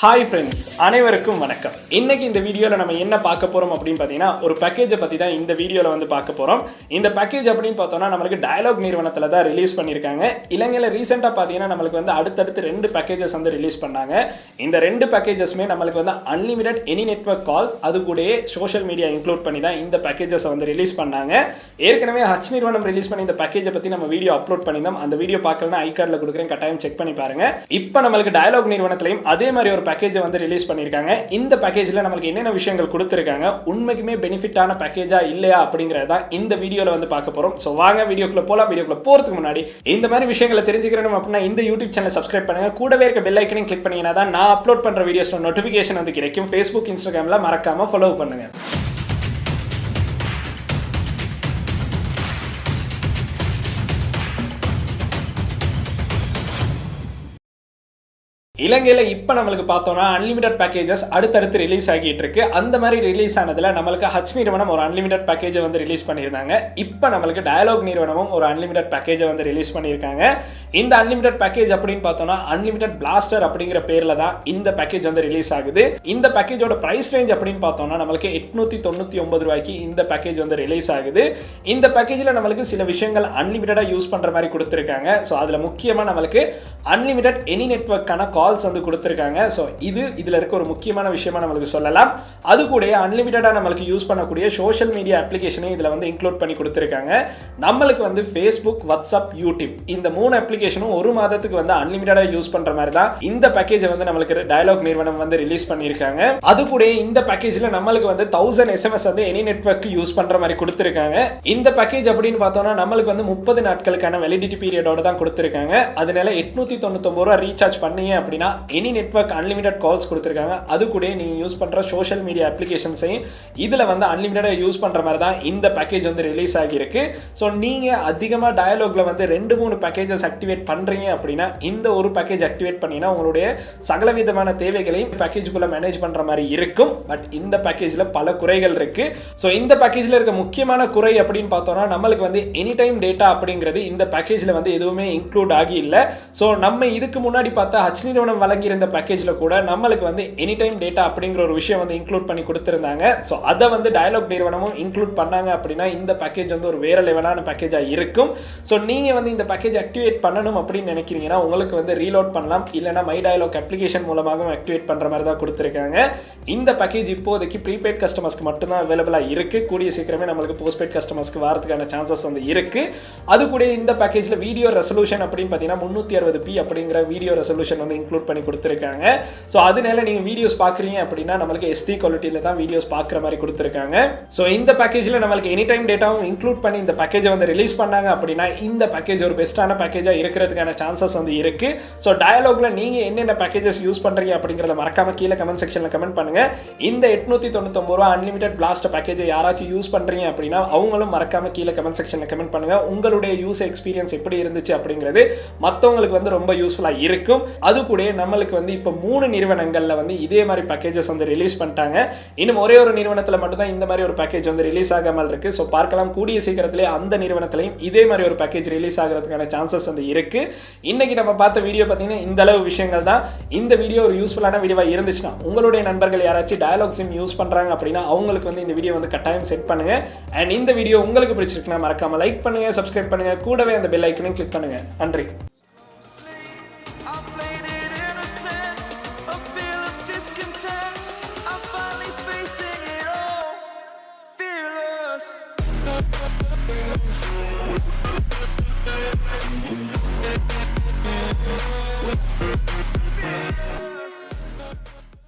Hi friends, அனைவருக்கும் வணக்கம். இன்னைக்கு இந்த வீடியோவில் நம்ம என்ன பார்க்க போகிறோம் அப்படின்னு பார்த்தீங்கன்னா, ஒரு பேக்கேஜை பற்றி தான் இந்த வீடியோவில் வந்து பார்க்க போகிறோம். இந்த பேக்கேஜ் அப்படின்னு பார்த்தோம்னா நம்மளுக்கு டயலாக் நிறுவனத்தில் தான் ரிலீஸ் பண்ணியிருக்காங்க. இலங்கையில் ரீசெண்டாக பார்த்தீங்கன்னா நம்மளுக்கு வந்து அடுத்தடுத்து 2 பேக்கேஜஸ் வந்து ரிலீஸ் பண்ணாங்க. இந்த 2 பேக்கேஜஸ்மே நம்மளுக்கு வந்து அன்லிமிட்டட் எனி நெட்வொர்க் கால்ஸ், அது கூட சோஷியல் மீடியா இன்க்ளூட் பண்ணி தான் இந்த பேக்கேஜஸை வந்து ரிலீஸ் பண்ணாங்க. ஏற்கனவே ஹச் நிறுவனம் ரிலீஸ் பண்ணி இந்த பேக்கேஜை பற்றி நம்ம வீடியோ அப்லோட் பண்ணியிருந்தோம். அந்த வீடியோ பார்க்கலன்னா ஐகார்டில் கொடுக்குறேன், கட்டாயம் செக் பண்ணி பாருங்க. இப்போ நம்மளுக்கு டயலாக் நிறுவனத்திலையும் அதே மாதிரி ஒரு பேக்கேஜை வந்து ரிலீஸ் பண்ணிருக்காங்க. இந்த பேக்கேஜ்ல நமக்கு என்னென்ன விஷயங்கள் கொடுத்திருக்காங்க, உண்மைக்குமே பெனிஃபிட்டான பேக்கேஜா இல்லையா அப்படிங்கறத இந்த வீடியோல வந்து பார்க்க போறோம். சோ வாங்க வீடியோக்குள்ள போலாம். வீடியோக்குள்ள போறதுக்கு முன்னாடி இந்த மாதிரி விஷயங்களை தெரிஞ்சுக்கணும் அப்படின்னா இந்த யூடியூப் சேனல் சப்ஸ்கிரைப் பண்ணுங்க. கூடவே இருக்க பெல் ஐக்கனையும் கிளிக் பண்ணீங்கன்னா தான் நான் அப்லோட் பண்ற வீடியோஸ்ல நோட்டிபிகேஷன் வந்து கிடைக்கும். Facebook, Instagramல மறக்காம ஃபாலோ பண்ணுங்க. இலங்கையில் இப்போ நம்மளுக்கு பார்த்தோம்னா அன்லிமிட்டட் பேக்கேஜஸ் அடுத்தடுத்து ரிலீஸ் ஆகிட்டு இருக்கு. அந்த மாதிரி ரிலீஸ் ஆனதுல நம்மளுக்கு ஹச் நிறுவனம் ஒரு அன்லிமிட்டட் பேக்கேஜை வந்து ரிலீஸ் பண்ணியிருந்தாங்க. இப்போ நம்மளுக்கு டயலாக் நிறுவனமும் ஒரு அன்லிமிட்டட் பேக்கேஜை வந்து ரிலீஸ் பண்ணியிருக்காங்க. இந்த அன்லிமிட்டட் பேக்கேஜ் அப்படின்னு பார்த்தோம்னா அன்லிமிட்டட் பிளாஸ்டர் அப்படிங்கிற பேர்ல தான் இந்த பேக்கேஜ் வந்து ரிலீஸ் ஆகுது. இந்த பேக்கேஜோட பிரைஸ் ரேஞ்ச் அப்படின்னு பார்த்தோம்னா நம்மளுக்கு 899 ரூபாய்க்கு இந்த பேக்கேஜ் வந்து ரிலீஸ் ஆகுது. இந்த பேக்கேஜில் நம்மளுக்கு சில விஷயங்கள் அன்லிமிட்டடாக யூஸ் பண்ற மாதிரி கொடுத்துருக்காங்க. ஸோ அதில் முக்கியமாக நம்மளுக்கு அன்லிமிட்டட் எனி நெட்வொர்க்கான கால்ஸ் வந்து கொடுத்துருக்காங்க. ஸோ இதுல இருக்க ஒரு முக்கியமான விஷயமா நம்மளுக்கு சொல்லலாம். அது கூட அன்லிமிட்டடா நம்மளுக்கு யூஸ் பண்ணக்கூடிய சோஷியல் மீடியா அப்ளிகேஷனை இதுல வந்து இன்க்ளூட் பண்ணி கொடுத்துருக்காங்க. நம்மளுக்கு வந்து Facebook, WhatsApp, YouTube இந்த 3 அப்ளிகேஷனும் ஒரு மாதத்துக்கு வந்து அன்லிமிட்டடா யூஸ் பண்ற மாதிரி தான் இந்த பேக்கேஜை வந்து நம்மளுக்கு டயலாக் நிறுவனம் வந்து ரிலீஸ் பண்ணியிருக்காங்க. அது கூட இந்த பேக்கேஜ்ல நம்மளுக்கு வந்து 1000 SMS வந்து எனி நெட்வொர்க் யூஸ் பண்ற மாதிரி கொடுத்துருக்காங்க. இந்த பேக்கேஜ் அப்படின்னு பார்த்தோம்னா நம்மளுக்கு வந்து 30 நாட்களுக்கான வேலிடிட்டி பீரியடோட தான் கொடுத்துருக்காங்க. அதனால 899 ரூபாய் ரீசார்ஜ் பண்ணீங்க அப்படின்னா எனி நெட்வொர்க் அன்லிமிட்டட் கால்ஸ் கொடுத்துருக்காங்க. அது கூட நீங்க யூஸ் பண்ற சோஷியல் மீடியா அப்ளிகேஷன்ஸையும் இதுல வந்து அன்லிமிட்டடா யூஸ் பண்ற மாதிரி தான் இந்த பேக்கேஜ் வந்து ரிலீஸ் ஆகியிருக்கு. ஸோ நீங்க அதிகமா டயலாக்ல வந்து 2-3 பேக்கேஜஸ் ஆக்டிவேட் பண்றீங்க அப்படின்னா இந்த ஒரு பேக்கேஜ் ஆக்டிவேட் பண்ணீங்கன்னா உங்களுடைய சகல விதமான தேவைகளையும் பேக்கேஜுக்குள்ள மேனேஜ் பண்ற மாதிரி இருக்கும். பட் இந்த பேக்கேஜ்ல பல குறைகள் இருக்கு. ஸோ இந்த பேக்கேஜ்ல இருக்க முக்கியமான குறை அப்படின்னு பார்த்தோம்னா நம்மளுக்கு வந்து எனி டைம் டேட்டா அப்படிங்கிறது இந்த பேக்கேஜ்ல வந்து எதுவுமே இன்க்ளூட் ஆகி இல்லை. ஸோ நம்ம இதுக்கு முன்னாடி பார்த்தா ஹச் நிறுவனம் வழங்கியிருந்த பேக்கேஜ்ல கூட நம்மளுக்கு வந்து எனி டைம் டேட்டா அப்படிங்கிற ஒரு விஷயம் வந்து இன்க்ளூட் பண்ணி கொடுத்திருந்தாங்க. ஸோ அதை வந்து டயலாக் நிறுவனமும் இன்க்ளூட் பண்ணாங்க அப்படின்னா இந்த பேக்கேஜ் வந்து ஒரு வேற லெவலான பேக்கேஜா இருக்கும். ஸோ நீங்க வந்து இந்த பேக்கேஜ் ஆக்டிவேட் பண்ணணும் அப்படின்னு நினைக்கிறீங்கன்னா உங்களுக்கு வந்து ரீலோட் பண்ணலாம், இல்லைனா மை டயலாக் அப்ளிகேஷன் மூலமாக ஆக்டிவேட் பண்ற மாதிரி தான் கொடுத்திருக்காங்க. இந்த பேக்கேஜ் இப்போதைக்கு ப்ரீபெய்ட் கஸ்டமர்ஸ்க்கு மட்டும்தான் அவைலபிளா இருக்கு. கூடிய சீக்கிரமே நம்மளுக்கு போஸ்ட்பெய்ட் கஸ்டமர்ஸ்க்கு வரதுக்கான சான்சஸ் வந்து இருக்கு. அது கூட இந்த பேக்கேஜ்ல வீடியோ ரெசல்யூஷன் அப்படின்னு பார்த்தீங்கன்னா 360p அப்படிங்கிற வீடியோ ரெசல்யூஷன் வந்து இன்க்ளூட் பண்ணி கொடுத்திருக்காங்க. ஸோ அதனால நீங்க வீடியோஸ் பார்க்குறீங்க அப்படின்னா நம்மளுக்கு SD குவாலிட்டியில தான் வீடியோஸ் பார்க்குற மாதிரி கொடுத்திருக்காங்க. ஸோ இந்த பேக்கேஜ்ல நம்மளுக்கு எனி டைம் டேட்டாவும் இன்க்ளூட் பண்ணி இந்த பேக்கேஜை வந்து ரிலீஸ் பண்ணாங்க அப்படின்னா இந்த பேக்கேஜ் ஒரு பெஸ்ட்டான பேக்கேஜா இருக்கிறதுக்கான சான்சஸ் வந்து இருக்கு. ஸோ டயலாக்ல நீங்க என்னென்ன பேக்கேஜஸ் யூஸ் பண்றீங்க அப்படிங்கறத மறக்காம கீழே கமெண்ட் செக்ஷன்ல கமெண்ட் பண்ணுங்க. இந்த 899 ரூபாய் அன்லிமிட்டட் பிளாஸ்ட் பேக்கேஜை யாராச்சும் யூஸ் பண்றீங்க அப்படின்னா அவங்களும் மறக்காம கீழே கமெண்ட் செக்ஷன்ல கமெண்ட் பண்ணுங்க. உங்களுடைய யூஸ் எக்ஸ்பீரியன்ஸ் எப்படி இருந்துச்சு அப்படிங்கிறது மற்றவங்களுக்கு வந்து ரொம்ப யூஸ்ஃபுல்லா இருக்கும். அது கூட நம்மளுக்கு வந்து இப்போ 3 நிறுவனங்கள்ல வந்து இதே மாதிரி பேக்கேஜஸ் வந்து ரிலீஸ் பண்ணிட்டாங்க. இன்னும் ஒரே ஒரு நிறுவனத்தில் மட்டும் தான் இந்த மாதிரி ஒரு பேக்கேஜ் வந்து ரிலீஸ் ஆகாமல் இருக்கு. ஸோ பார்க்கலாம் கூடிய சீக்கிரத்திலே அந்த நிறுவனத்திலையும் இதே மாதிரி ஒரு பேக்கேஜ் ரிலீஸ் ஆகிறதுக்கான சான்சஸ் வந்து இருக்கு. இன்னைக்கு நம்ம பார்த்த வீடியோ பார்த்தீங்கன்னா இந்த அளவு விஷயங்கள் தான். இந்த வீடியோ ஒரு யூஸ்ஃபுல்லான வீடியோவா இருந்துச்சுன்னா உங்களுடைய நண்பர்கள் யாராச்சும் டயலாக் சிம் யூஸ் பண்றாங்க அப்படின்னா அவங்களுக்கு வந்து இந்த வீடியோ வந்து கட்டாயம் செட் பண்ணுங்க. அண்ட் இந்த வீடியோ உங்களுக்கு பிடிச்சிருக்குன்னா மறக்காம லைக் பண்ணுங்க, சப்ஸ்கிரைப் பண்ணுங்க, கூடவே அந்த பெல் ஐக்கனையும் கிளிக் பண்ணுங்க. நன்றி. I played it in a sense, a feel of discontent.